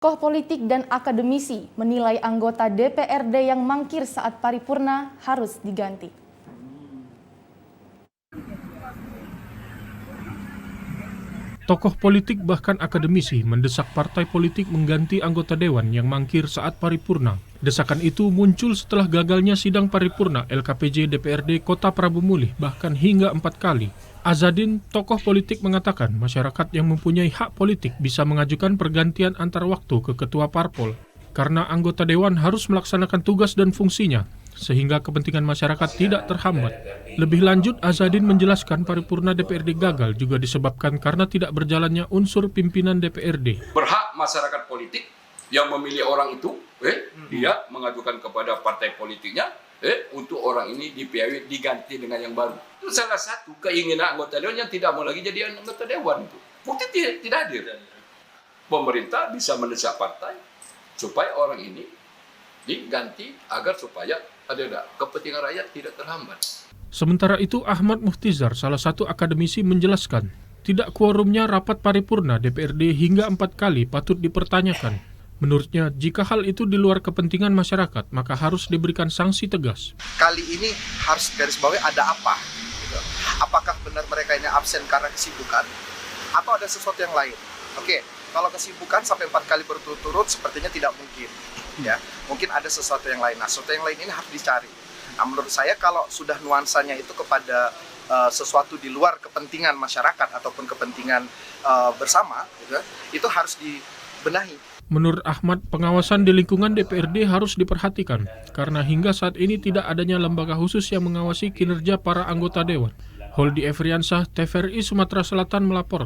Tokoh politik dan akademisi menilai anggota DPRD yang mangkir saat paripurna harus diganti. Tokoh politik bahkan akademisi mendesak partai politik mengganti anggota dewan yang mangkir saat paripurna. Desakan itu muncul setelah gagalnya sidang paripurna LKPJ DPRD Kota Prabu Mulih bahkan hingga 4 kali. Azadin, tokoh politik, mengatakan masyarakat yang mempunyai hak politik bisa mengajukan pergantian antar waktu ke ketua parpol karena anggota dewan harus melaksanakan tugas dan fungsinya sehingga kepentingan masyarakat tidak terhambat. Lebih lanjut, Azadin menjelaskan paripurna DPRD gagal juga disebabkan karena tidak berjalannya unsur pimpinan DPRD. Berhak masyarakat politik yang memilih orang itu, dia mengajukan kepada partai politiknya untuk orang ini diganti dengan yang baru. Itu salah satu keinginan anggota dewan yang tidak mau lagi jadi anggota dewan itu. Bukti tidak hadir. Pemerintah bisa mendesak partai supaya orang ini diganti agar supaya ada kepentingan rakyat tidak terhambat. Sementara itu, Ahmad Muhtizar, salah satu akademisi, menjelaskan tidak kuorumnya rapat paripurna DPRD hingga 4 kali patut dipertanyakan. Menurutnya, jika hal itu di luar kepentingan masyarakat, maka harus diberikan sanksi tegas. Kali ini harus garis bawahi ada apa? Gitu. Apakah benar mereka ini absen karena kesibukan? Atau ada sesuatu yang lain? Oke, kalau kesibukan sampai 4 kali berturut-turut sepertinya tidak mungkin. Ya, mungkin ada sesuatu yang lain. Nah, sesuatu yang lain ini harus dicari. Nah, menurut saya kalau sudah nuansanya itu kepada sesuatu di luar kepentingan masyarakat ataupun kepentingan bersama, gitu, itu harus dibenahi. Menurut Ahmad, pengawasan di lingkungan DPRD harus diperhatikan karena hingga saat ini tidak adanya lembaga khusus yang mengawasi kinerja para anggota dewan. Holdi Efriansah, TVRI Sumatera Selatan melaporkan.